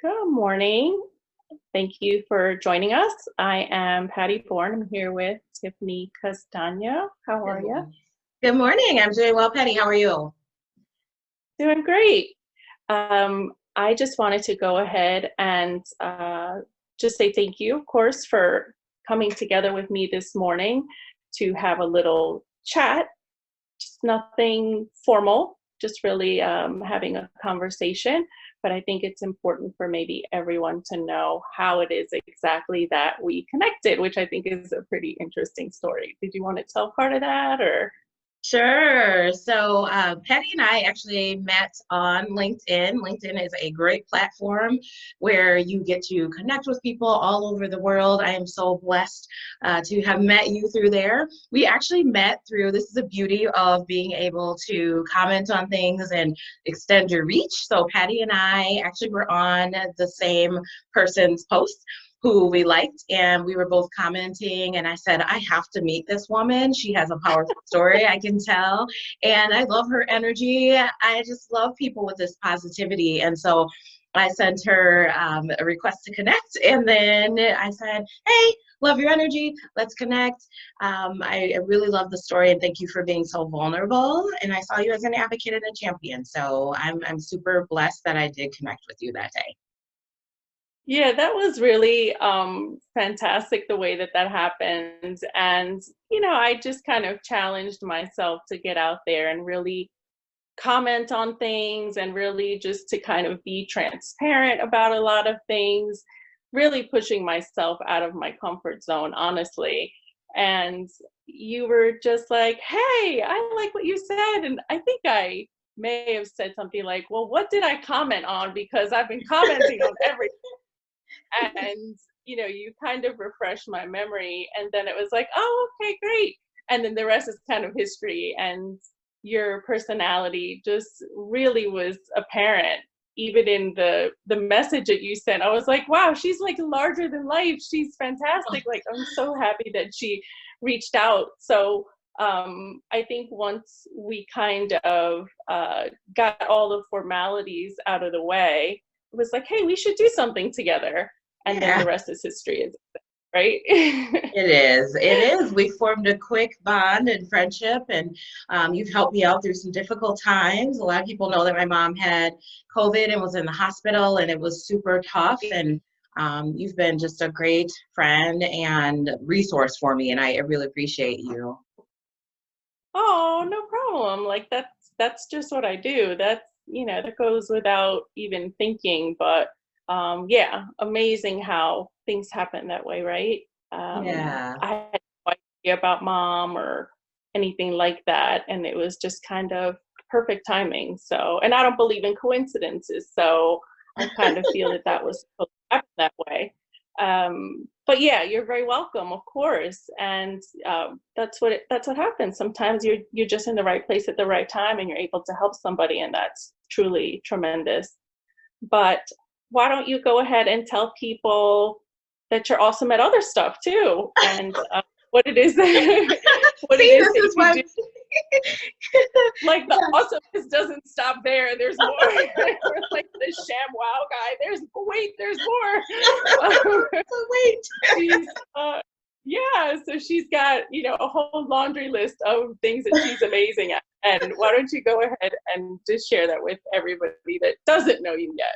Good morning. Thank you for joining us. I am Patty Bourne. I'm here with Tiffany Castagno. How Good are you? morning. Good morning. I'm doing well, Patty. How are you? Doing great. I just wanted to go ahead and just say thank you, of course, for coming together with me this morning to have a little chat. Just nothing formal, just really having a conversation. But I think it's important for maybe everyone to know how it is exactly that we connected, which I think is a pretty interesting story. Did you want to tell part of that or? Sure. So Patty and I actually met on LinkedIn. LinkedIn is a great platform where you get to connect with people all over the world. I am so blessed to have met you through there. We actually met through, this is the beauty of being able to comment on things and extend your reach. So Patty and I actually were on the same person's post who we liked, and we were both commenting, and I said, I have to meet this woman. She has a powerful story, I can tell, and I love her energy. I just love people with this positivity, and so I sent her a request to connect, and then I said, hey, love your energy, let's connect. I really love the story, and thank you for being so vulnerable, and I saw you as an advocate and a champion, so I'm super blessed that I did connect with you that day. Yeah, that was really fantastic the way that that happened. And, I just kind of challenged myself to get out there and really comment on things and really just to kind of be transparent about a lot of things, really pushing myself out of my comfort zone, honestly. And you were just like, hey, I like what you said. And I think I may have said something like, well, what did I comment on? Because I've been commenting on everything. And you kind of refreshed my memory, and then it was like, oh, okay, great. And then the rest is kind of history, and your personality just really was apparent even in the message that you sent. I was like, wow, she's like larger than life, she's fantastic. Like, I'm so happy that she reached out. So I think once we kind of got all the formalities out of the way, it was like, hey, we should do something together. And then Yeah. the rest is history, is right? It is. It is. We formed a quick bond and friendship, and you've helped me out through some difficult times. A lot of people know that my mom had COVID and was in the hospital, and it was super tough. And you've been just a great friend and resource for me, and I really appreciate you. Oh, no problem. Like, that's just what I do. That's, that goes without even thinking. But yeah, amazing how things happen that way, right? Yeah. I had no idea about mom or anything like that, and it was just kind of perfect timing. So, and I don't believe in coincidences, so I kind of feel that that was supposed to happen that way. But yeah, you're very welcome, of course. And that's what happens. Sometimes you're just in the right place at the right time, and you're able to help somebody, and that's truly tremendous. But why don't you go ahead and tell people that you're awesome at other stuff too, and what it is that what it See, is this that is you why. do. Like, the awesomeness doesn't stop there. There's more. Like the sham wow guy. There's more. So wait. She's yeah, so she's got, a whole laundry list of things that she's amazing at. And why don't you go ahead and just share that with everybody that doesn't know you yet?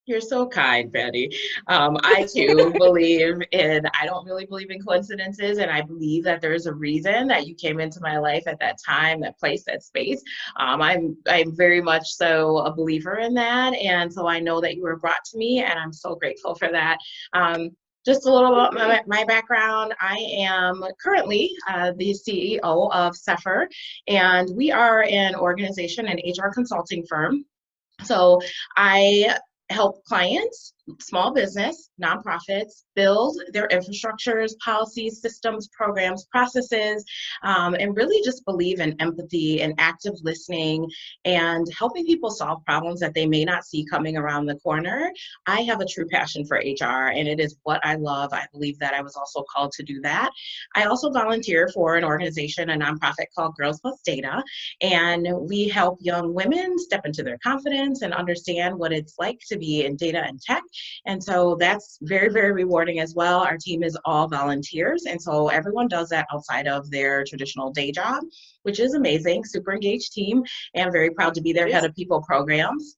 You're so kind, Patty. I too believe in, I don't really believe in coincidences, and I believe that there's a reason that you came into my life at that time, that place, that space. I'm very much so a believer in that, and so I know that you were brought to me, and I'm so grateful for that. Just a little about my background. I am currently the CEO of CEPHR, and we are an organization, an HR consulting firm. So I help clients, small business, nonprofits, build their infrastructures, policies, systems, programs, processes, and really just believe in empathy and active listening and helping people solve problems that they may not see coming around the corner. I have a true passion for HR, and it is what I love. I believe that I was also called to do that. I also volunteer for an organization, a nonprofit called Girls Plus Data, and we help young women step into their confidence and understand what it's like to be in data and tech And so that's very, very rewarding as well. Our team is all volunteers. And so everyone does that outside of their traditional day job, which is amazing. Super engaged team, and very proud to be their head of people programs.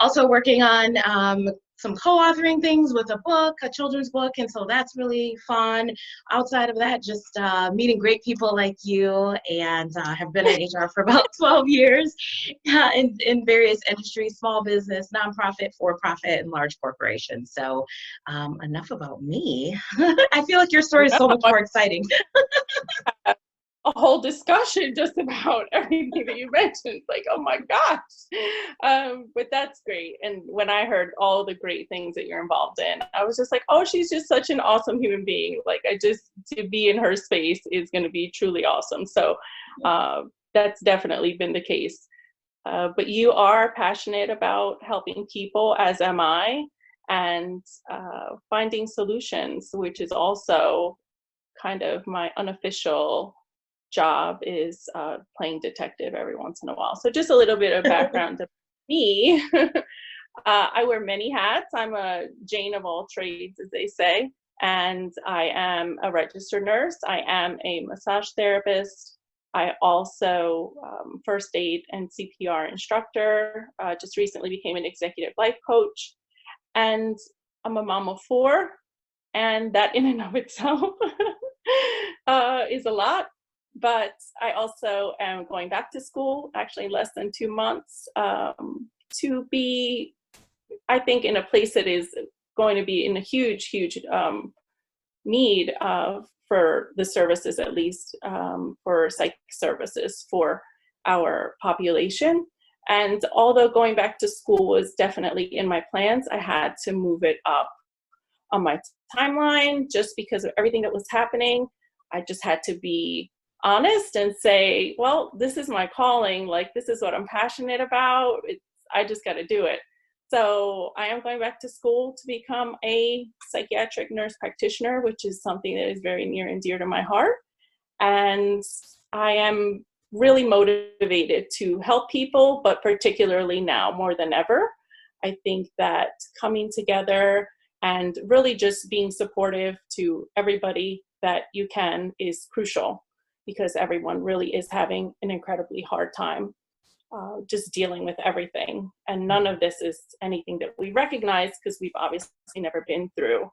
Also working on some co-authoring things with a book, a children's book, and so that's really fun. Outside of that, just meeting great people like you, and have been in HR for about 12 years in various industries, small business, nonprofit, for-profit, and large corporations. So enough about me. I feel like your story is so much more exciting. A whole discussion just about everything that you mentioned. Like, oh my gosh. But that's great. And when I heard all the great things that you're involved in, I was just like, oh, she's just such an awesome human being. Like, to be in her space is going to be truly awesome. So that's definitely been the case. But you are passionate about helping people, as am I, and finding solutions, which is also kind of my unofficial job, is playing detective every once in a while. So just a little bit of background to me. I wear many hats. I'm a Jane of all trades, as they say, and I am a registered nurse. I am a massage therapist. I also first aid and CPR instructor. Just recently became an executive life coach, and I'm a mom of 4, and that in and of itself is a lot. But I also am going back to school, actually in less than 2 months, to be, I think, in a place that is going to be in a huge, huge need for the services, at least for psych services for our population. And although going back to school was definitely in my plans, I had to move it up on my timeline just because of everything that was happening. I just had to be honest and say, well, this is my calling. Like, this is what I'm passionate about. I just got to do it. So I am going back to school to become a psychiatric nurse practitioner, which is something that is very near and dear to my heart. And I am really motivated to help people, but particularly now more than ever. I think that coming together and really just being supportive to everybody that you can is crucial, because everyone really is having an incredibly hard time just dealing with everything. And none of this is anything that we recognize, because we've obviously never been through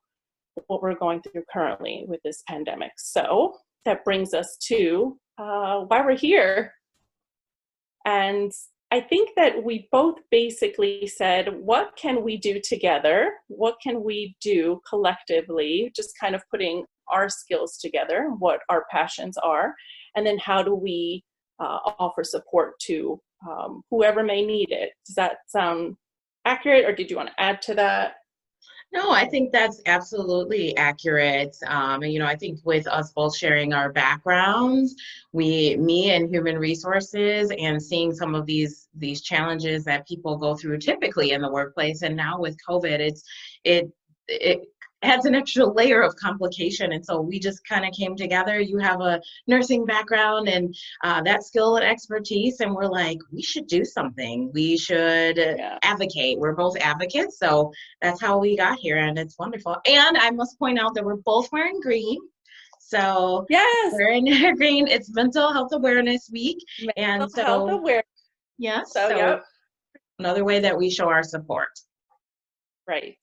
what we're going through currently with this pandemic. So that brings us to why we're here. And I think that we both basically said, what can we do together? What can we do collectively? Just kind of putting our skills together, what our passions are, and then how do we offer support to whoever may need it. Does that sound accurate, or did you want to add to that? No, I think that's absolutely accurate. And, I think with us both sharing our backgrounds, me and human resources, and seeing some of these challenges that people go through typically in the workplace, and now with COVID, it adds an extra layer of complication. And so we just kind of came together. You have a nursing background and that skill and expertise, and we're like, we should do something. We should advocate. We're both advocates, so that's how we got here, and it's wonderful. And I must point out that we're both wearing green. So yes, we're in green. It's Mental Health Awareness Week, and so health awareness. Yes. So another way that we show our support. Right.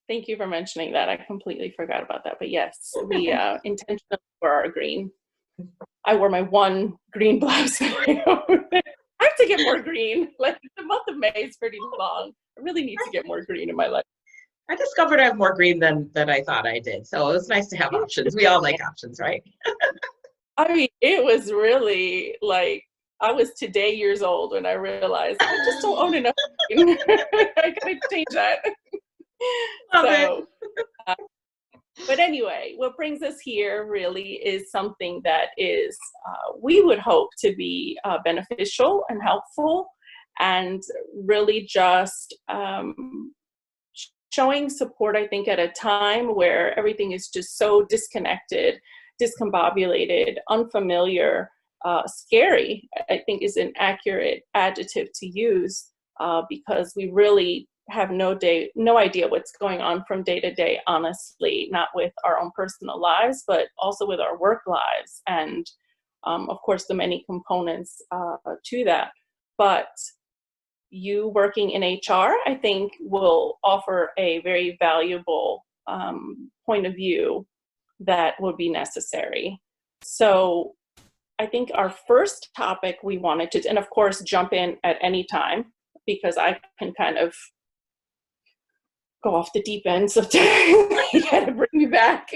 Thank you for mentioning that. I completely forgot about that. But yes, we intentionally wore our green. I wore my one green blouse. I have to get more green. Like, the month of May is pretty long. I really need to get more green in my life. I discovered I have more green than I thought I did. So it was nice to have options. We all like options, right? I mean, it was really like, I was today years old when I realized I just don't own enough green. I gotta change that. So, but anyway, what brings us here really is something that is, we would hope to be beneficial and helpful, and really just showing support, I think, at a time where everything is just so disconnected, discombobulated, unfamiliar, scary, I think is an accurate adjective to use, because we really have no idea what's going on from day to day, honestly, not with our own personal lives, but also with our work lives. And of course, the many components to that. But you working in HR, I think, will offer a very valuable point of view that would be necessary. So I think our first topic we wanted to, and of course, jump in at any time, because I can kind of go off the deep end, so you gotta bring me back.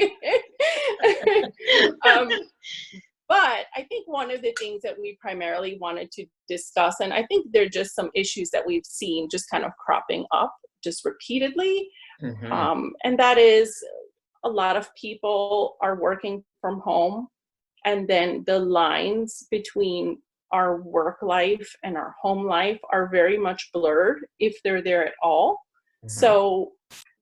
um, but I think one of the things that we primarily wanted to discuss, and I think there are just some issues that we've seen just kind of cropping up just repeatedly, and that is a lot of people are working from home, and then the lines between our work life and our home life are very much blurred, if they're there at all. So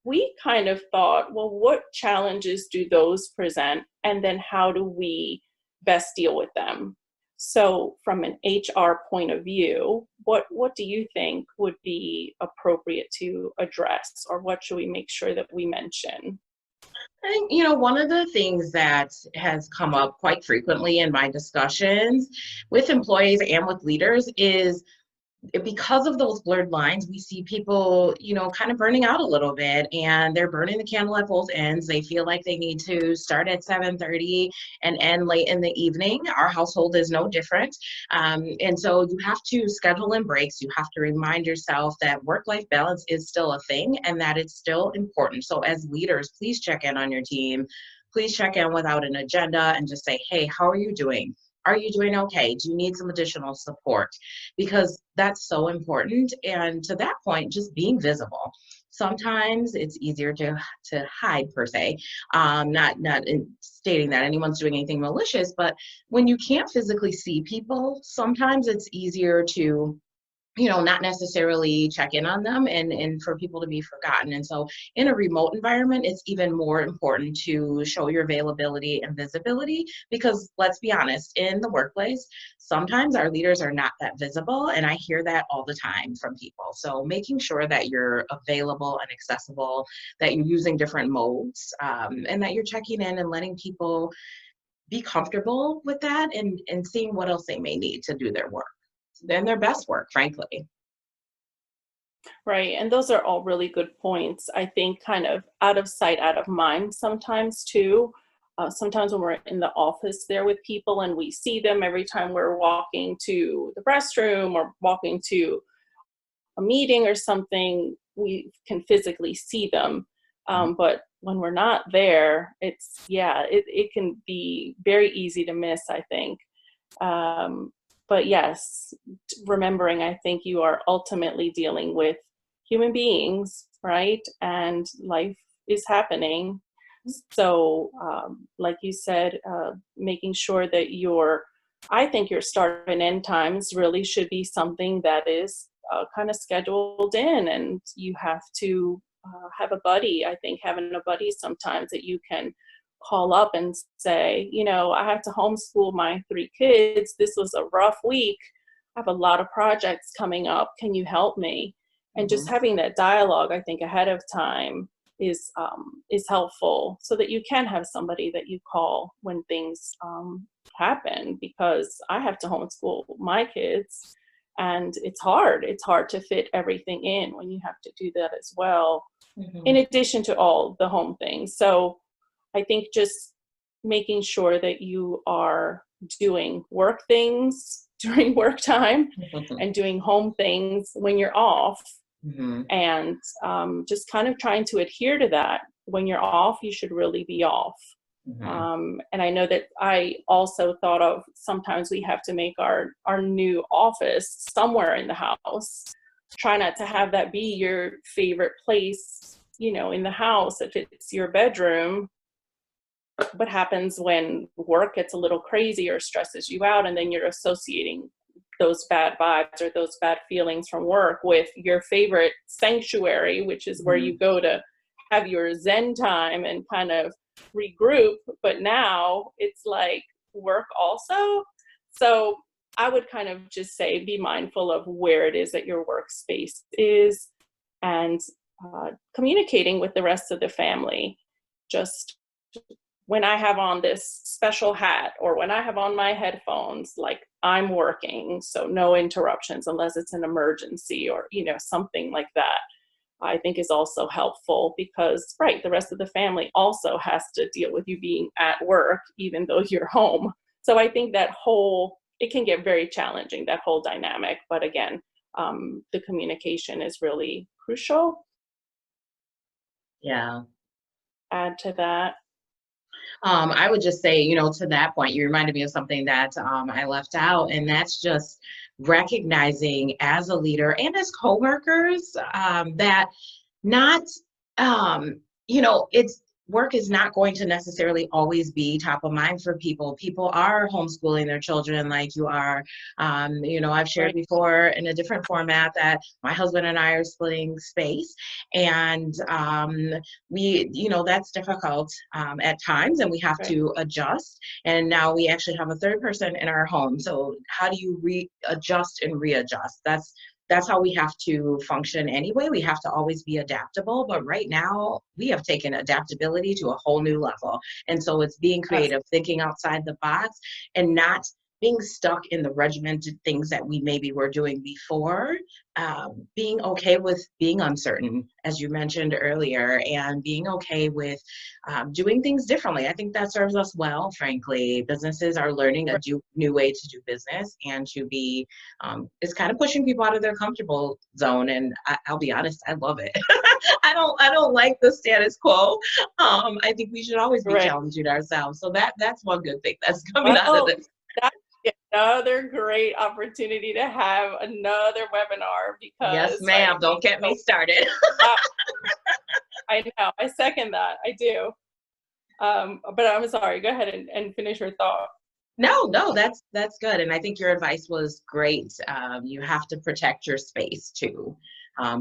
we kind of thought, well, what challenges do those present? And then how do we best deal with them? So from an HR point of view, what do you think would be appropriate to address, or what should we make sure that we mention? I think, one of the things that has come up quite frequently in my discussions with employees and with leaders is, because of those blurred lines, we see people, kind of burning out a little bit, and they're burning the candle at both ends. They feel like they need to start at 7:30 and end late in the evening. Our household is no different. And so you have to schedule in breaks. You have to remind yourself that work-life balance is still a thing and that it's still important. So as leaders, please check in on your team. Please check in without an agenda and just say, hey, how are you doing? Are you doing okay? Do you need some additional support? Because that's so important. And to that point, just being visible. Sometimes it's easier to hide, per se, not in stating that anyone's doing anything malicious, but when you can't physically see people, sometimes it's easier to not necessarily check in on them, and for people to be forgotten. And so in a remote environment, it's even more important to show your availability and visibility, because let's be honest, in the workplace, sometimes our leaders are not that visible. And I hear that all the time from people. So making sure that you're available and accessible, that you're using different modes, and that you're checking in and letting people be comfortable with that, and seeing what else they may need to do their work, than their best work, frankly. Right. And those are all really good points. I think kind of out of sight, out of mind sometimes too. Sometimes when we're in the office there with people and we see them every time we're walking to the restroom or walking to a meeting or something, we can physically see them. But when we're not there, it can be very easy to miss, I think. But yes, remembering, I think you are ultimately dealing with human beings, right? And life is happening. So, like you said, making sure that I think your start and end times really should be something that is kind of scheduled in, and you have to have a buddy. I think having a buddy sometimes that you can call up and say, I have to homeschool my 3 kids. This was a rough week. I have a lot of projects coming up. Can you help me? And just having that dialogue, I think, ahead of time is helpful, so that you can have somebody that you call when things happen. Because I have to homeschool my kids, and it's hard. It's hard to fit everything in when you have to do that as well, in addition to all the home things. So I think just making sure that you are doing work things during work time and doing home things when you're off, and just kind of trying to adhere to that. When you're off, you should really be off. And I know that I also thought of, sometimes we have to make our new office somewhere in the house. Try not to have that be your favorite place, in the house. If it's your bedroom, what happens when work gets a little crazy or stresses you out, and then you're associating those bad vibes or those bad feelings from work with your favorite sanctuary, which is where you go to have your Zen time and kind of regroup, but now it's like work also. So I would kind of just say, be mindful of where it is that your workspace is. and communicating with the rest of the family. Just when I have on this special hat or when I have on my headphones, like I'm working, so no interruptions unless it's an emergency or, something like that, I think is also helpful because, right, the rest of the family also has to deal with you being at work, even though you're home. So I think it can get very challenging, that whole dynamic. But again, the communication is really crucial. Yeah. Add to that. I would just say, to that point, you reminded me of something that I left out, and that's just recognizing as a leader and as coworkers that not, it's work is not going to necessarily always be top of mind for people. People are homeschooling their children like you are. I've shared Right. before in a different format that my husband and I are splitting space, and that's difficult at times, and we have Right. to adjust. And now we actually have a third person in our home. So how do you readjust and readjust? That's how we have to function anyway. We have to always be adaptable. But right now, we have taken adaptability to a whole new level. And so it's being Yes. creative, thinking outside the box, and not being stuck in the regimented things that we maybe were doing before, being okay with being uncertain, as you mentioned earlier, and being okay with doing things differently. I think that serves us well, frankly. Businesses are learning a new way to do business, and to be, it's kind of pushing people out of their comfortable zone. And I'll be honest, I love it. I don't like the status quo. I think we should always be Right. challenging ourselves. So that's one good thing that's coming out of Well, this. that's another great opportunity to have another webinar Yes, because, ma'am. right, Don't get me started. uh, I know, I second that, I do. But I'm sorry, go ahead and finish your thought. No, that's good. And I think your advice was great. You have to protect your space too.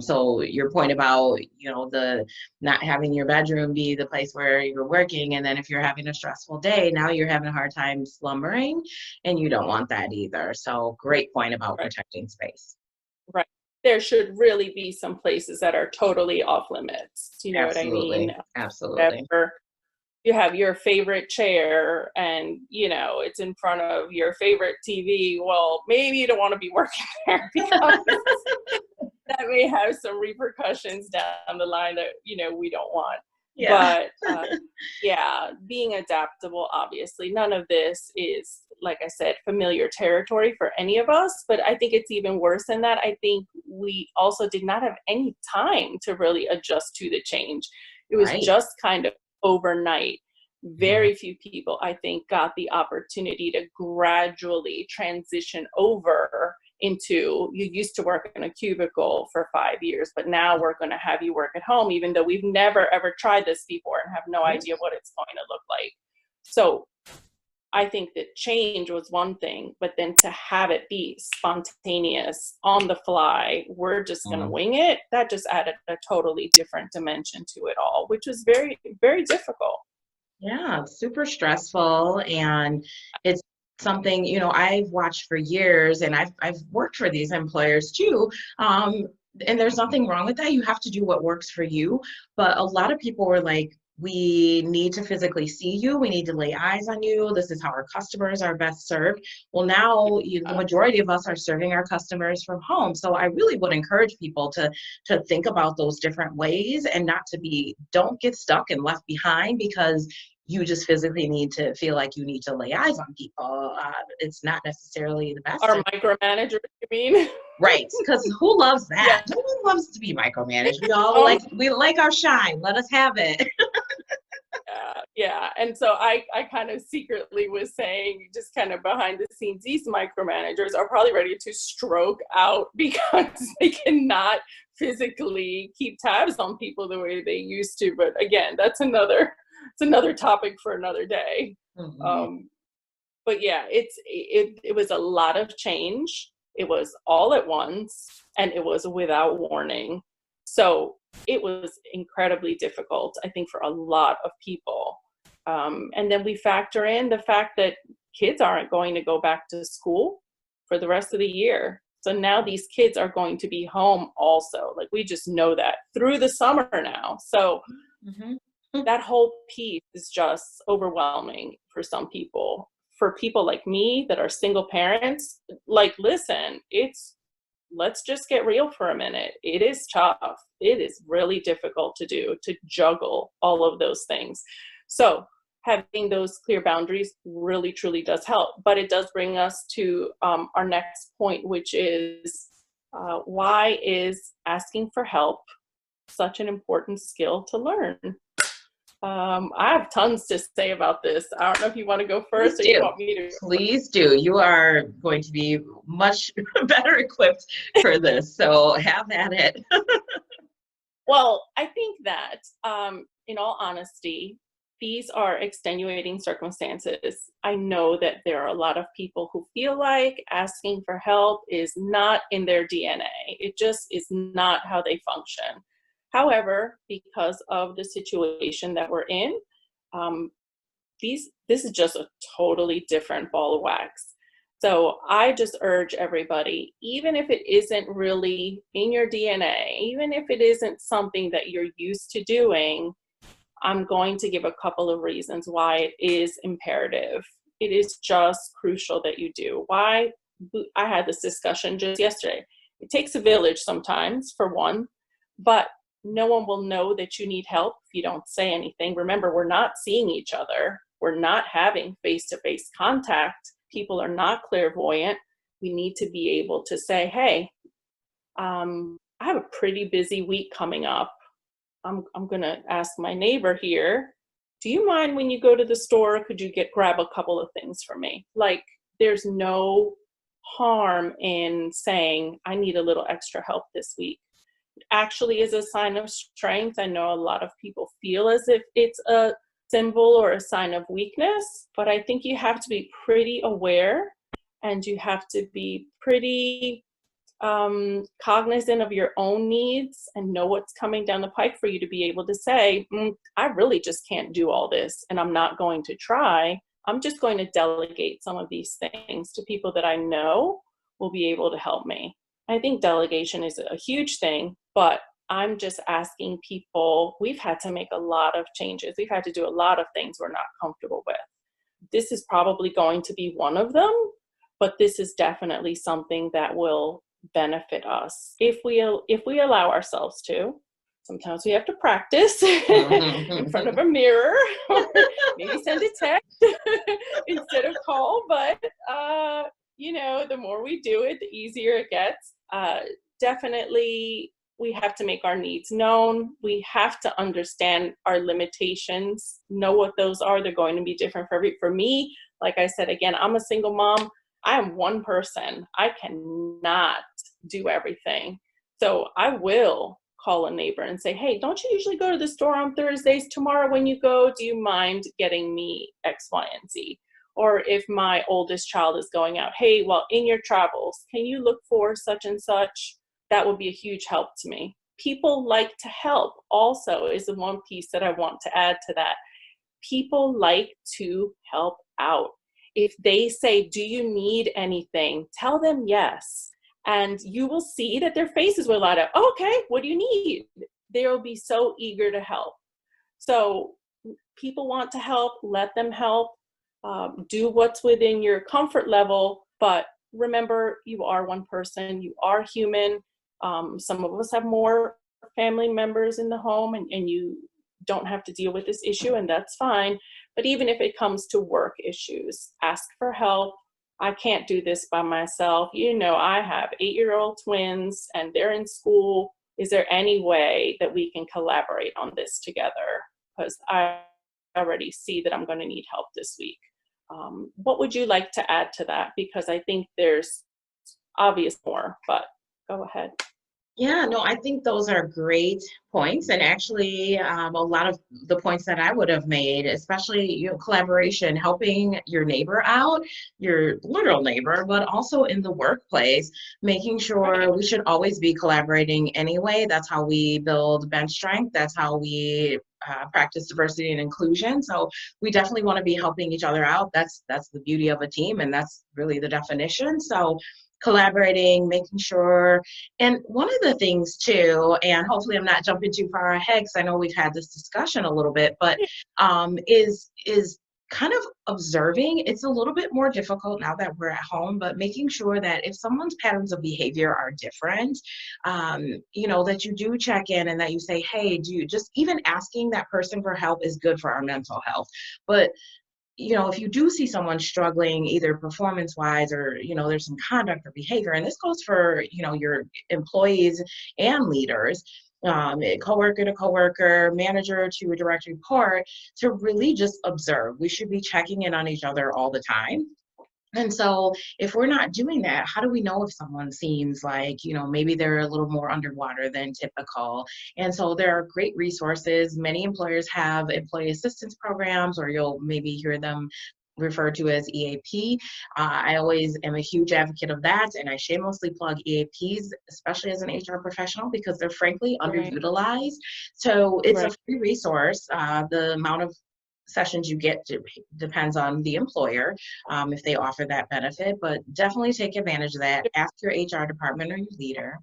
So your point about, the not having your bedroom be the place where you're working, and then if you're having a stressful day, now you're having a hard time slumbering, and you don't want that either. So great point about Right, protecting space. right. There should really be some places that are totally off limits. You know what I mean? Absolutely. Absolutely. Whatever. You have your favorite chair and, it's in front of your favorite TV. Well, maybe you don't want to be working there because that may have some repercussions down the line that, we don't want. Yeah. But yeah, being adaptable, obviously, none of this is, like I said, familiar territory for any of us. But I think it's even worse than that. I think we also did not have any time to really adjust to the change. It was Right. just kind of overnight. Yeah. Very few people, I think, got the opportunity to gradually transition over into, you used to work in a cubicle for 5 years, but now we're going to have you work at home, even though we've never ever tried this before and have no idea what it's going to look like. So I think that change was one thing, but then to have it be spontaneous, on the fly, we're just going to Mm. wing it, that just added a totally different dimension to it all, which was very, very difficult. Yeah, it's super stressful, and it's something, I've watched for years, and I've worked for these employers too. And there's nothing wrong with that. You have to do what works for you. But a lot of people were like, we need to physically see you. We need to lay eyes on you. This is how our customers are best served. Well, now the majority of us are serving our customers from home. So I really would encourage people to think about those different ways, and not to don't get stuck and left behind because you just physically need to feel like you need to lay eyes on people. It's not necessarily the best. Our micromanagers, you mean? Right, because who loves Yeah. that? No one loves to be micromanaged. We all Um, we like our shine. Let us have it. yeah. And so I kind of secretly was saying, just kind of behind the scenes, these micromanagers are probably ready to stroke out because they cannot physically keep tabs on people the way they used to. But again, it's another topic for another day. Mhm. Um, but yeah, it was a lot of change. It was all at once, and it was without warning. So it was incredibly difficult, I think, for a lot of people. And then we factor in the fact that kids aren't going to go back to school for the rest of the year. So now these kids are going to be home also. Like, we just know that through the summer now. So Mhm. that whole piece is just overwhelming for some people. For people like me that are single parents, like, listen, let's just get real for a minute. It is tough. It is really difficult to do, to juggle all of those things. So having those clear boundaries really, truly does help. But it does bring us to our next point, which is why is asking for help such an important skill to learn? I have tons to say about this. I don't know if you want to go Please first or you do. want me to. Please do. You are going to be much better equipped for this. So have at it. Well, I think that, in all honesty, these are extenuating circumstances. I know that there are a lot of people who feel like asking for help is not in their DNA. It just is not how they function. However, because of the situation that we're in, um, this is just a totally different ball of wax. So I just urge everybody, even if it isn't really in your DNA, even if it isn't something that you're used to doing, I'm going to give a couple of reasons why it is imperative. It is just crucial that you do. Why? I had this discussion just yesterday. It takes a village sometimes, for one, but no one will know that you need help if you don't say anything. Remember, we're not seeing each other. We're not having face-to-face contact. People are not clairvoyant. We need to be able to say, hey, I have a pretty busy week coming up. I'm going to ask my neighbor here, do you mind when you go to the store, could you grab a couple of things for me? Like, there's no harm in saying, I need a little extra help this week. It actually is a sign of strength. I know a lot of people feel as if it's a symbol or a sign of weakness, but I think you have to be pretty aware and you have to be pretty cognizant of your own needs and know what's coming down the pike for you to be able to say, I really just can't do all this and I'm not going to try. I'm just going to delegate some of these things to people that I know will be able to help me. I think delegation is a huge thing, but I'm just asking people, we've had to make a lot of changes. We've had to do a lot of things we're not comfortable with. This is probably going to be one of them, but this is definitely something that will benefit us if we allow ourselves to. Sometimes we have to practice in front of a mirror or maybe send a text instead of call, but the more we do it, the easier it gets. Definitely we have to make our needs known. We have to understand our limitations, know what those are. They're going to be different for me. Like I said, again, I'm a single mom. I am one person. I cannot do everything. So I will call a neighbor and say, hey, don't you usually go to the store on Thursdays? Tomorrow when you go, do you mind getting me X, Y, and Z? Or if my oldest child is going out, hey, well, in your travels, can you look for such and such? That would be a huge help to me. People like to help also is the one piece that I want to add to that. People like to help out. If they say, do you need anything? Tell them yes. And you will see that their faces will light up. Oh, okay, what do you need? They will be so eager to help. So people want to help, let them help. Do what's within your comfort level, but remember, you are one person, you are human. Some of us have more family members in the home and you don't have to deal with this issue, and that's fine. But even if it comes to work issues, ask for help. I can't do this by myself. I have 8-year-old twins and they're in school. Is there any way that we can collaborate on this together? Because I already see that I'm going to need help this week. What would you like to add to that? Because I think there's obvious more, but go ahead. Yeah, no, I think those are great points. And actually, a lot of the points that I would have made, especially, collaboration, helping your neighbor out, your literal neighbor, but also in the workplace, making sure we should always be collaborating anyway. That's how we build bench strength. That's how we practice diversity and inclusion. So we definitely want to be helping each other out. That's the beauty of a team, and that's really the definition. So collaborating, making sure. And one of the things too, and hopefully I'm not jumping too far ahead because I know we've had this discussion a little bit, but is kind of observing. It's a little bit more difficult now that we're at home, but making sure that if someone's patterns of behavior are different, that you do check in and that you say, hey, do you just even asking that person for help is good for our mental health. But if you do see someone struggling either performance wise or, there's some conduct or behavior, and this goes for, your employees and leaders, coworker to coworker, manager to a direct report, to really just observe. We should be checking in on each other all the time. And so if we're not doing that, how do we know if someone seems like, maybe they're a little more underwater than typical? And so there are great resources. Many employers have employee assistance programs, or you'll maybe hear them referred to as EAP. I always am a huge advocate of that, and I shamelessly plug EAPs, especially as an HR professional, because they're frankly Right, underutilized. So it's a right. free resource. The amount of sessions you get depends on the employer, if they offer that benefit, but definitely take advantage of that. Ask your HR department or your leader.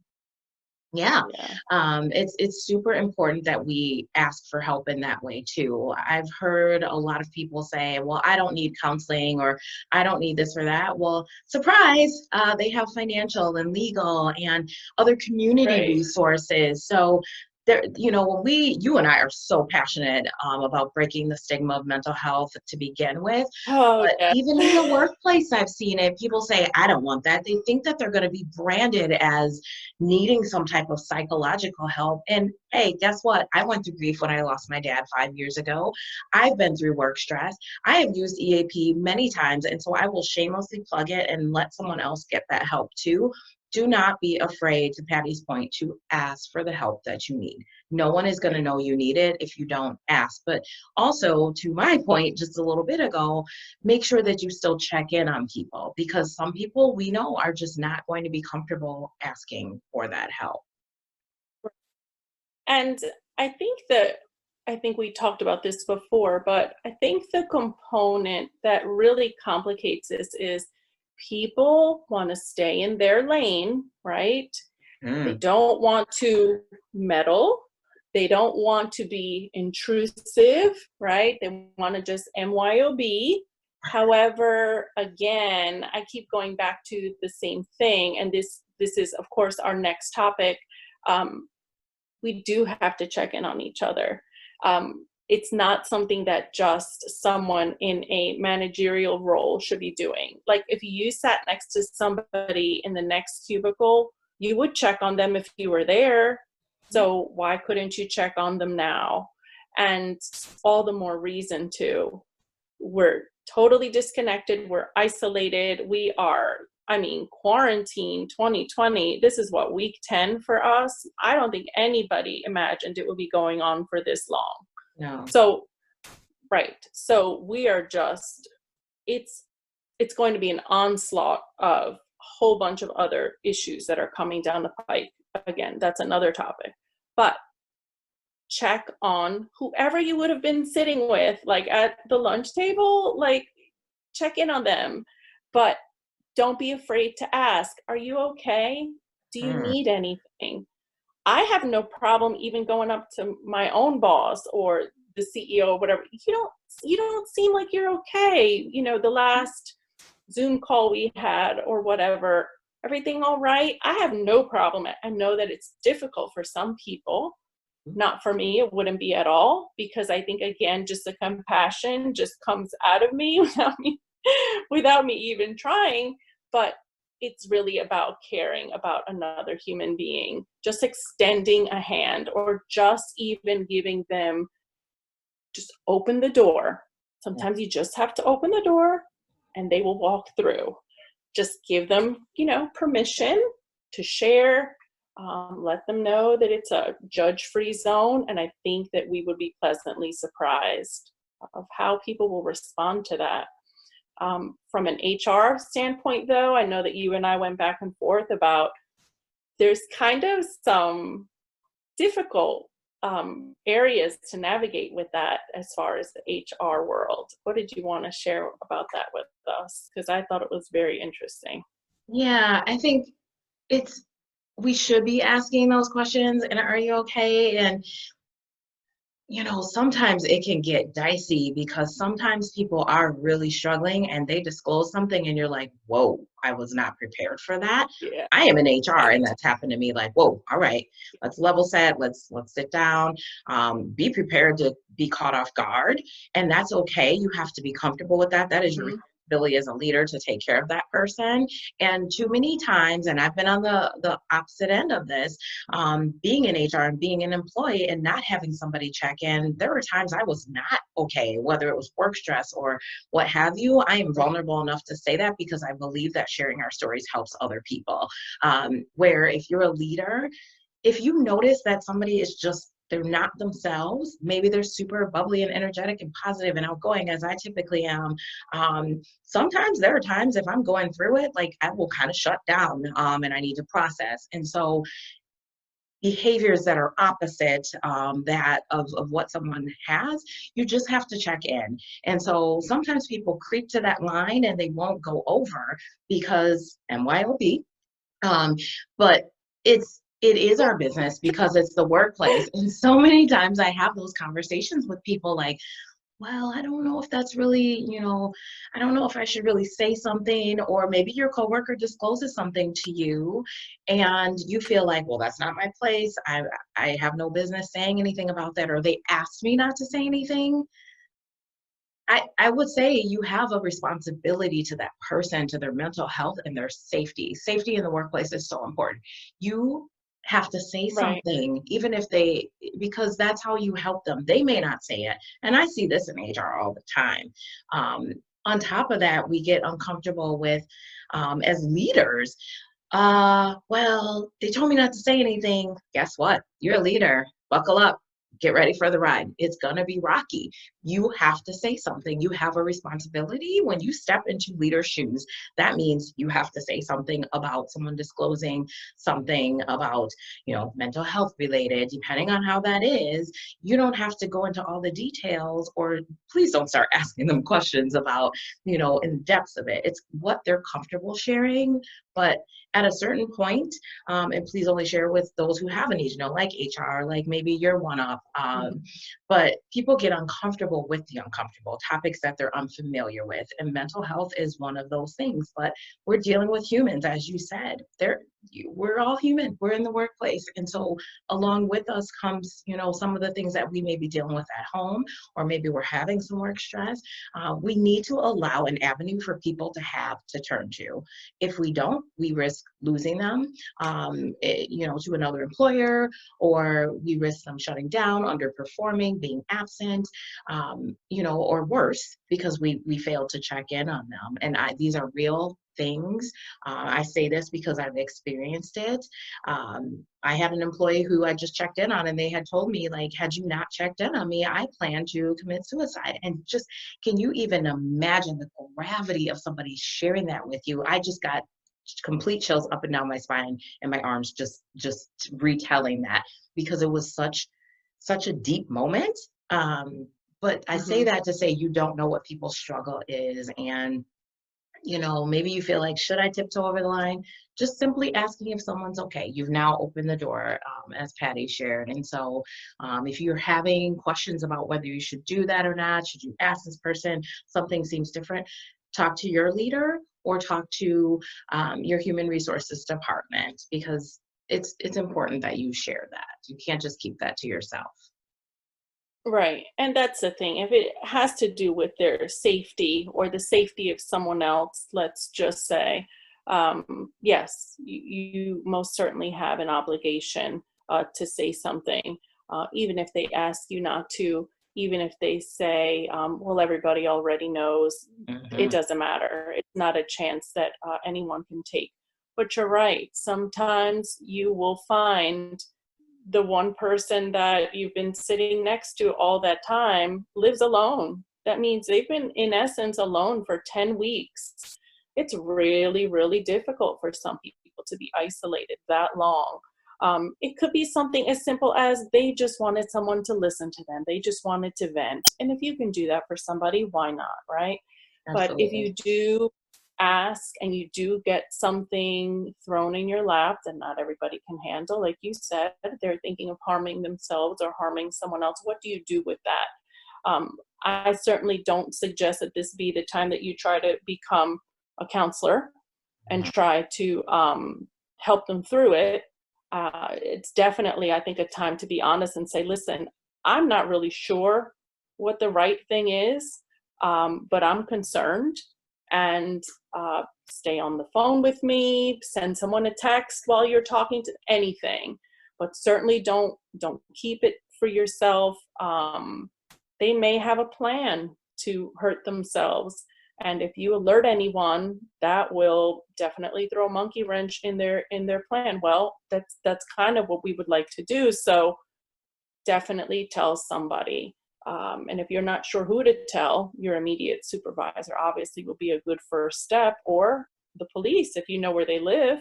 Yeah, Yeah. it's super important that we ask for help in that way too. I've heard a lot of people say, well, I don't need counseling, or I don't need this or that. Well, surprise, they have financial and legal and other community Right. resources. So there, when you and I are so passionate about breaking the stigma of mental health to begin with, Oh, but yeah. even in the workplace, I've seen it. People say, I don't want that. They think that they're going to be branded as needing some type of psychological help. And hey, guess what? I went through grief when I lost my dad 5 years ago. I've been through work stress. I have used EAP many times. And so I will shamelessly plug it and let someone else get that help too. Do not be afraid, to Patty's point, to ask for the help that you need. No one is going to Right. know you need it if you don't ask. But also, to my point just a little bit ago, make sure that you still check in on people, because some people we know are just not going to be comfortable asking for that help. And I think that I think we talked about this before, but I think the component that really complicates this is people want to stay in their lane, right? They Mm, don't want to meddle. They don't want to be intrusive, right? They want to just MYOB. However, again, I keep going back to the same thing, and this is, of course, our next topic. Um, we do have to check in on each other. It's not something that just someone in a managerial role should be doing. Like if you sat next to somebody in the next cubicle, you would check on them if you were there. So why couldn't you check on them now? And all the more reason to. We're totally disconnected. We're isolated. We are, I mean, quarantine 2020. This is what, week 10 for us. I don't think anybody imagined it would be going on for this long. no. So, right. So we are just, it's it's going to be an onslaught of a whole bunch of other issues that are coming down the pike. Again, that's another topic. But check on whoever you would have been sitting with, like at the lunch table, like check in on them. But don't be afraid to ask, are you okay? Do you Mm, need anything? I have no problem even going up to my own boss or the CEO or whatever. You don't seem like you're okay. The last Zoom call we had or whatever, everything all right? I have no problem. I know that it's difficult for some people. Not for me, it wouldn't be at all, because I think, again, just the compassion just comes out of me without me even trying. But it's really about caring about another human being, just extending a hand, or just even giving them, just open the door. yeah. Sometimes you just have to open the door and they will walk through. Just give them, permission to share. Let them know that it's a judge-free zone, and I think that we would be pleasantly surprised of how people will respond to that. From an HR standpoint, though, I know that you and I went back and forth about, there's kind of some difficult areas to navigate with that as far as the HR world. What did you want to share about that with us? Because I thought it was very interesting. Yeah, I think it's we should be asking those questions, and are you okay? And sometimes it can get dicey because sometimes people are really struggling and they disclose something and you're like, whoa, I was not prepared for that. Yeah, I am in HR and right. that's happened to me like, whoa, all right, let's level set, let's sit down, be prepared to be caught off guard. And that's okay. You have to be comfortable with that. That is your Mhm. responsibility as a leader to take care of that person. And too many times, and I've been on the opposite end of this, being in HR and being an employee and not having somebody check in, there were times I was not okay, whether it was work stress or what have you. I am Right. vulnerable enough to say that because I believe that sharing our stories helps other people. Where if you're a leader, if you notice that somebody is just they're not themselves, maybe they're super bubbly and energetic and positive and outgoing as I typically am. Sometimes there are times if I'm going through it, like I will kind of shut down, and I need to process. And so behaviors that are opposite, that of what someone has, you just have to check in. And so sometimes people creep to that line and they won't go over because MYOB, um, but it is our business because it's the workplace. And so many times I have those conversations with people like, well, I don't know if that's really, I don't know if I should really say something, or maybe your coworker discloses something to you and you feel like, well, that's not my place. I have no business saying anything about that, or they asked me not to say anything. I would say you have a responsibility to that person, to their mental health and their safety. Safety in the workplace is so important. You have to say Right. something, even if because that's how you help them. They may not say it. And I see this in HR all the time. Um, on top of that, we get uncomfortable with, as leaders, well, they told me not to say anything. Guess what? You're a leader. Buckle up. Get ready for the ride. It's going to be rocky. You have to say something. You have a responsibility when you step into leader shoes. That means you have to say something about someone disclosing something about, mental health related, depending on how that is. You don't have to go into all the details, or please don't start asking them questions about, in the depths of it. It's what they're comfortable sharing. But at a certain point, and please only share with those who have a need, like HR, like maybe you're one up. Mhm. But people get uncomfortable with the uncomfortable topics that they're unfamiliar with. And mental health is one of those things. But we're dealing with humans, as you said. We're all human. We're in the workplace. And so along with us comes, some of the things that we may be dealing with at home, or maybe we're having some work stress. We need to allow an avenue for people to have to turn to. If we don't, we risk losing them, to another employer, or we risk them shutting down, underperforming, being absent, or worse, because we failed to check in on them. And these are real things. I say this because I've experienced it. I had an employee who I just checked in on, and they had told me, like, had you not checked in on me, I plan to commit suicide. And just, can you even imagine the gravity of somebody sharing that with you? I just got complete chills up and down my spine and my arms just retelling that, because it was such a deep moment. But I say Mhm. that to say you don't know what people's struggle is. And maybe you feel like, should I tiptoe over the line? Just simply asking if someone's okay. You've now opened the door, as Patty shared. And so if you're having questions about whether you should do that or not, should you ask this person, something seems different, talk to your leader or talk to your human resources department, because it's important that you share that. You can't just keep that to yourself. Right. And that's the thing. If it has to do with their safety or the safety of someone else, let's just say, yes, you most certainly have an obligation to say something, even if they ask you not to, even if they say, well, everybody already knows, it Hmm. doesn't matter. It's not a chance that anyone can take. But you're right. Sometimes you will find the one person that you've been sitting next to all that time lives alone. That means they've been, in essence, alone for 10 weeks. It's really, really difficult for some people to be isolated that long. It could be something as simple as they just wanted someone to listen to them. They just wanted to vent. And if you can do that for somebody, why not, right? But if Absolutely. you do ask and you do get something thrown in your lap that not everybody can handle, like you said, they're thinking of harming themselves or harming someone else, what do you do with that? I certainly don't suggest that this be the time that you try to become a counselor and try to help them through it. It's definitely, I think, a time to be honest and say, listen, I'm not really sure what the right thing is, but I'm concerned. And stay on the phone with me, send someone a text while you're talking to anything, but certainly don't keep it for yourself. They may have a plan to hurt themselves. And if you alert anyone, that will definitely throw a monkey wrench in their plan. Well, that's kind of what we would like to do. So definitely tell somebody. And if you're not sure who to tell, your immediate supervisor obviously will be a good first step, or the police if you know where they live.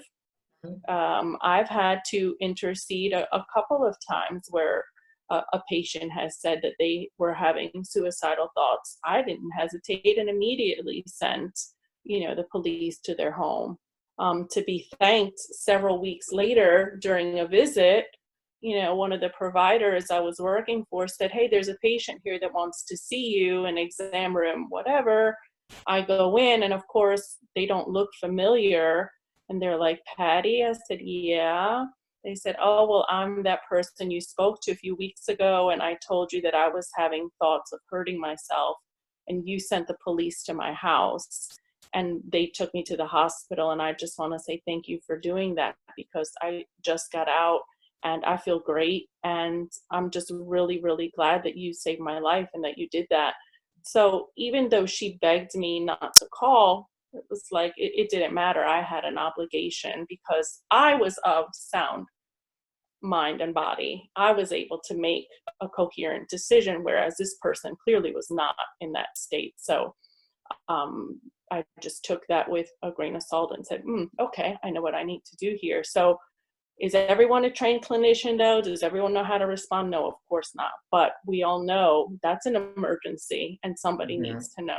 I've had to intercede a couple of times where a patient has said that they were having suicidal thoughts. I didn't hesitate and immediately sent, the police to their home. To be thanked several weeks later during a visit, one of the providers I was working for said, hey, there's a patient here that wants to see you, an exam room, whatever. I go in, and of course, they don't look familiar. And they're like, Patty? I said, yeah. They said, oh, well, I'm that person you spoke to a few weeks ago, and I told you that I was having thoughts of hurting myself, and you sent the police to my house. And they took me to the hospital, and I just want to say thank you for doing that, because I just got out and I feel great. And I'm just really, really glad that you saved my life and that you did that. So even though she begged me not to call, it was like, it didn't matter. I had an obligation because I was of sound mind and body. I was able to make a coherent decision, whereas this person clearly was not in that state. So I just took that with a grain of salt and said, okay, I know what I need to do here. So is everyone a trained clinician though? Does everyone know how to respond? No, of course not. But we all know that's an emergency and somebody needs to know.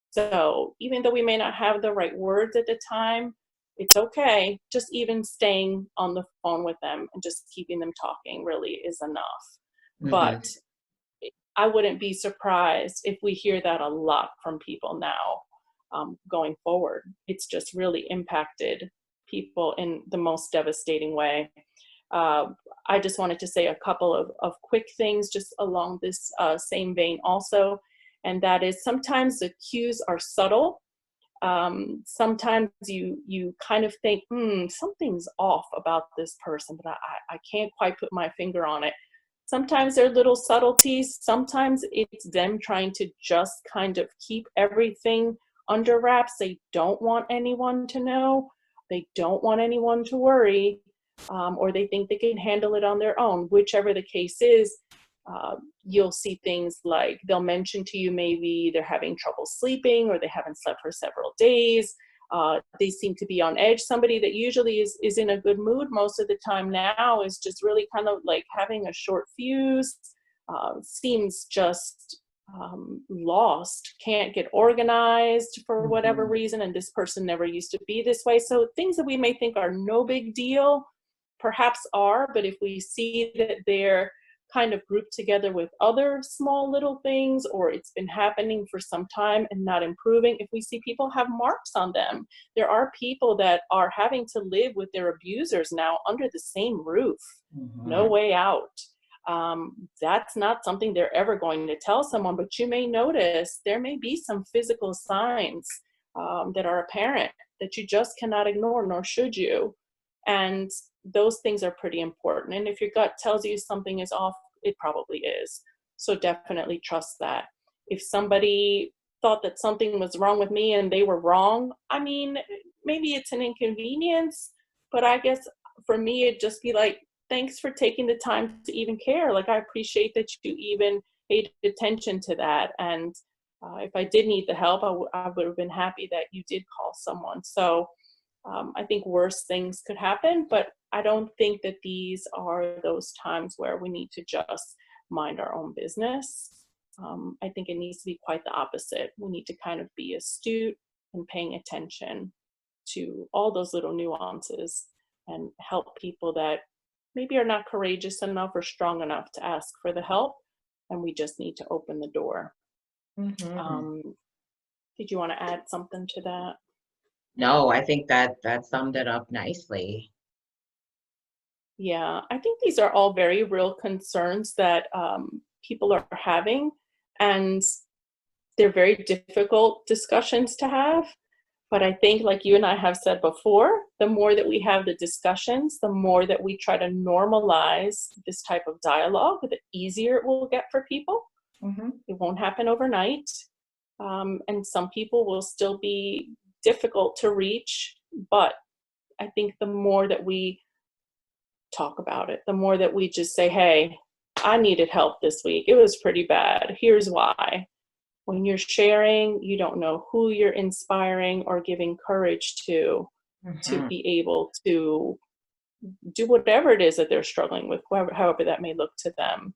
So even though we may not have the right words at the time, it's okay. Just even staying on the phone with them and just keeping them talking really is enough. But I wouldn't be surprised if we hear that a lot from people now going forward. It's just really impacted people in the most devastating way. I just wanted to say a couple of quick things just along this same vein also, and that is sometimes the cues are subtle. Sometimes you kind of think, something's off about this person, but I can't quite put my finger on it. Sometimes they're little subtleties. Sometimes it's them trying to just kind of keep everything under wraps. They don't want anyone to know. They don't want anyone to worry, or they think they can handle it on their own. Whichever the case is, you'll see things like they'll mention to you maybe they're having trouble sleeping or they haven't slept for several days. They seem to be on edge. Somebody that usually is in a good mood most of the time now is just really kind of like having a short fuse, seems just lost, can't get organized for whatever reason, and this person never used to be this way. So things that we may think are no big deal perhaps are, but if we see that they're kind of grouped together with other small little things, or it's been happening for some time and not improving, if we see people have marks on them, there are people that are having to live with their abusers now under the same roof, no way out. That's not something they're ever going to tell someone, but you may notice there may be some physical signs that are apparent that you just cannot ignore, nor should you. And those things are pretty important. And if your gut tells you something is off, it probably is. So definitely trust that. If somebody thought that something was wrong with me and they were wrong, I mean, maybe it's an inconvenience, but I guess for me, it'd just be like, thanks for taking the time to even care. Like, I appreciate that you even paid attention to that. And if I did need the help, I would have been happy that you did call someone. So I think worse things could happen, but I don't think that these are those times where we need to just mind our own business. I think it needs to be quite the opposite. We need to kind of be astute, and paying attention to all those little nuances and help people that maybe are not courageous enough or strong enough to ask for the help, and we just need to open the door. Hmm. Did you want to add something to that? No, I think that summed it up nicely. Yeah, I think these are all very real concerns that people are having, and they're very difficult discussions to have. But I think, like you and I have said before, the more that we have the discussions, the more that we try to normalize this type of dialogue, the easier it will get for people. Hmm. It won't happen overnight. And some people will still be difficult to reach. But I think the more that we talk about it, the more that we just say, hey, I needed help this week. It was pretty bad. Here's why. When you're sharing, you don't know who you're inspiring or giving courage to Hmm. be able to do whatever it is that they're struggling with, however that may look to them.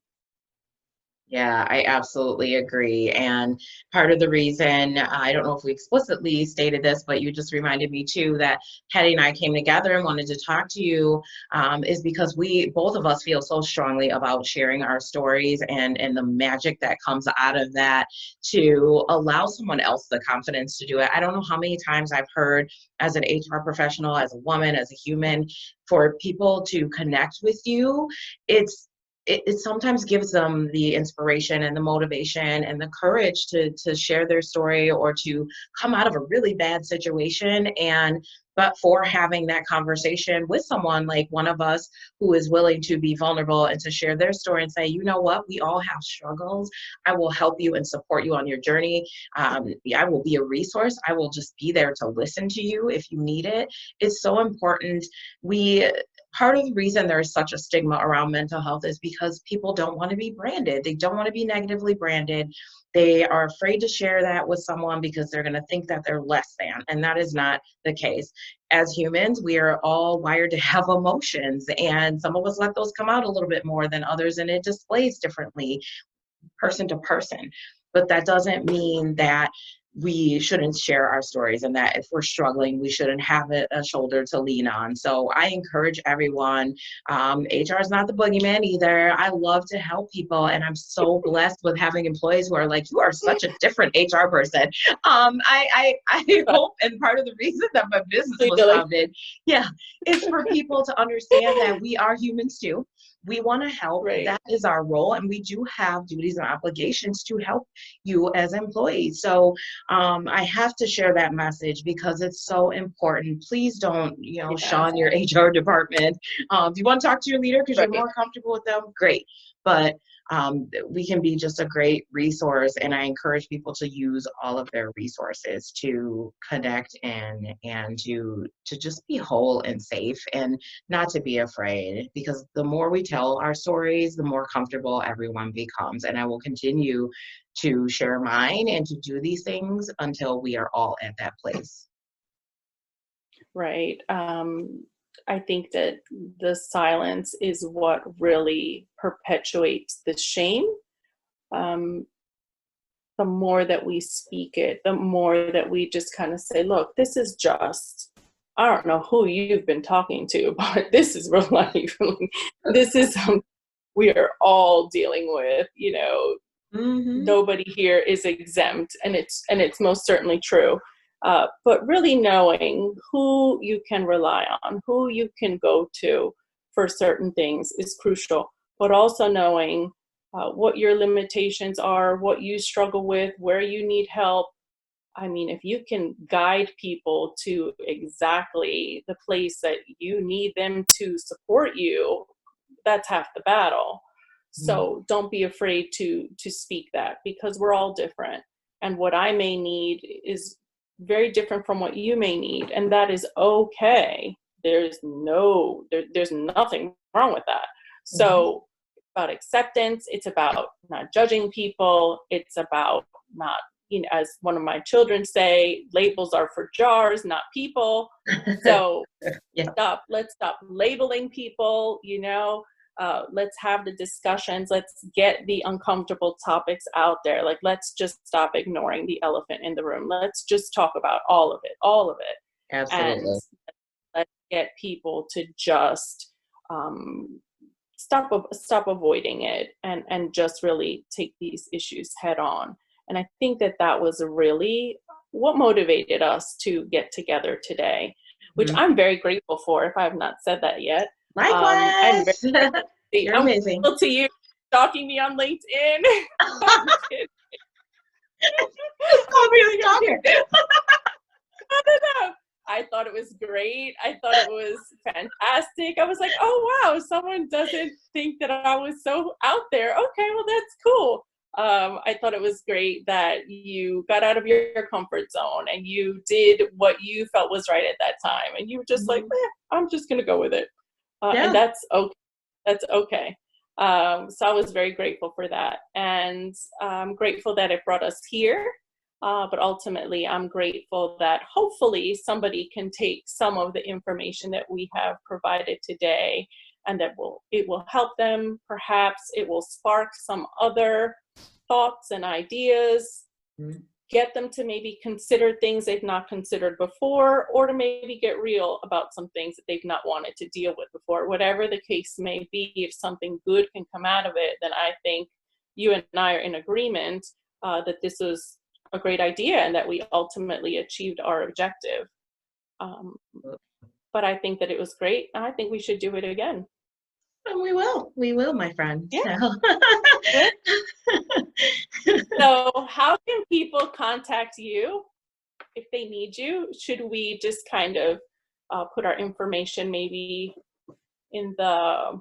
Yeah, I absolutely agree. And part of the reason, I don't know if we explicitly stated this, but you just reminded me too that Hetty and I came together and wanted to talk to you, is because we, both of us, feel so strongly about sharing our stories and the magic that comes out of that to allow someone else the confidence to do it. I don't know how many times I've heard as an HR professional, as a woman, as a human, for people to connect with you. It's it sometimes gives them the inspiration and the motivation and the courage to share their story or to come out of a really bad situation. And but for having that conversation with someone like one of us who is willing to be vulnerable and to share their story and say, you know what, we all have struggles. I will help you and support you on your journey. I will be a resource. I will just be there to listen to you if you need it. It's so important. We Part of the reason there is such a stigma around mental health is because people don't want to be branded. They don't want to be negatively branded. They are afraid to share that with someone because they're going to think that they're less than. And that is not the case. As humans, we are all wired to have emotions, and some of us let those come out a little bit more than others, and it displays differently person to person. But that doesn't mean that we shouldn't share our stories and that if we're struggling, we shouldn't have a shoulder to lean on. So I encourage everyone. HR is not the boogeyman either. I love to help people, and I'm so blessed with having employees who are like, you are such a different HR person. I But hope, and part of the reason that my business was really, founded, yeah, is for people to understand that we are humans too. We want to help. right. That is our role, and we do have duties and obligations to help you as employees. So I have to share that message because it's so important. Please don't, Yeah, shun your HR department. If you want to talk to your leader because you're right. more comfortable with them, great. But we can be just a great resource, and I encourage people to use all of their resources to connect and to just be whole and safe and not to be afraid, because the more we tell our stories, the more comfortable everyone becomes. And I will continue to share mine and to do these things until we are all at that place. Right. I think that the silence is what really perpetuates the shame. Um, the more that we speak it, the more that we just kind of say, look, this is just, I don't know who you've been talking to, but this is real life. This is something we are all dealing with, Hmm. nobody here is exempt, and it's most certainly true. But really knowing who you can rely on, who you can go to for certain things is crucial. But also knowing what your limitations are, what you struggle with, where you need help. I mean, if you can guide people to exactly the place that you need them to support you, that's half the battle. So don't be afraid to speak that, because we're all different. And what I may need is very different from what you may need. And that is okay. There's nothing wrong with that. Hmm. So about acceptance, it's about not judging people, it's about not, as one of my children say, labels are for jars, not people. So Yeah. let's stop labeling people, Let's have the discussions. Let's get the uncomfortable topics out there. Like, let's just stop ignoring the elephant in the room. Let's just talk about all of it. And Absolutely. let's get people to just stop avoiding it and just really take these issues head on. And I think that was really what motivated us to get together today, which Mhm. I'm very grateful for, if I have not said that yet. I'm very Likewise. You're I'm amazing. grateful to you stalking me on LinkedIn. I'm kidding. Just call I'm me a kidding. I'm stalker. kidding. No, no, no. I thought it was great. I thought it was fantastic. I was like, oh, wow, someone doesn't think that I was so out there. Okay, well, that's cool. I thought it was great that you got out of your comfort zone and you did what you felt was right at that time. And you were just like, Mhm. I'm just going to go with it. And Yeah. that's okay. That's okay. So I was very grateful for that. And I'm grateful that it brought us here. But ultimately, I'm grateful that hopefully somebody can take some of the information that we have provided today, and that it will help them. Perhaps it will spark some other thoughts and ideas, Mhm. get them to maybe consider things they've not considered before, or to maybe get real about some things that they've not wanted to deal with before. Whatever the case may be, if something good can come out of it, then I think you and I are in agreement that this was a great idea and that we ultimately achieved our objective. Um, but I think that it was great. And I think we should do it again. And we will, my friend. Yeah, So. good. So, how can people contact you if they need you? Should we just kind of put our information maybe in the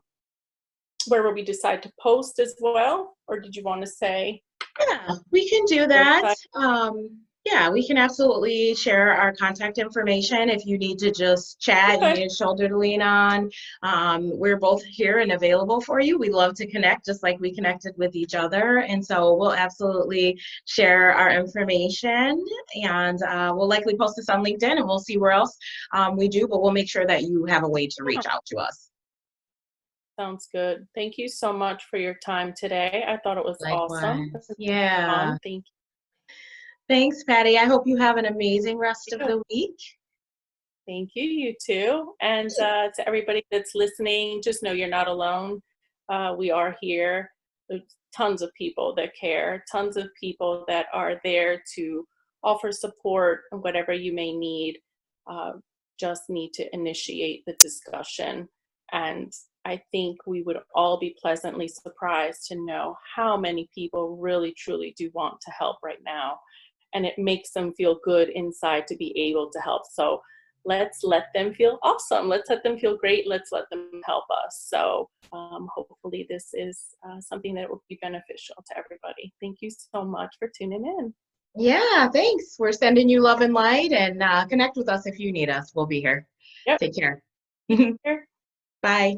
where we decide to post as well? Or did you want to say Yeah, we can do that. website? Yeah, we can absolutely share our contact information if you need to just chat, you Okay. need a shoulder to lean on. We're both here and available for you. We love to connect just like we connected with each other. And so we'll absolutely share our information, and we'll likely post this on LinkedIn, and we'll see where else we do, but we'll make sure that you have a way to Yeah, reach out to us. sounds good. Thank you so much for your time today. I thought it was awesome. It Likewise. was Yeah. fun. Thank Thanks, Patty. I hope you have an amazing rest of you. the week. Thank you, you too. And to everybody that's listening, just know you're not alone. We are here. There's tons of people that care, tons of people that are there to offer support and whatever you may need. Uh, just need to initiate the discussion. And I think we would all be pleasantly surprised to know how many people really, truly do want to help right now. And it makes them feel good inside to be able to help. So let's let them feel awesome. Let's let them feel great. Let's let them help us. So hopefully this is something that will be beneficial to everybody. Thank you so much for tuning in. Yeah, thanks. We're sending you love and light, and connect with us if you need us. We'll be here. Yep. Take care. Take care. Bye.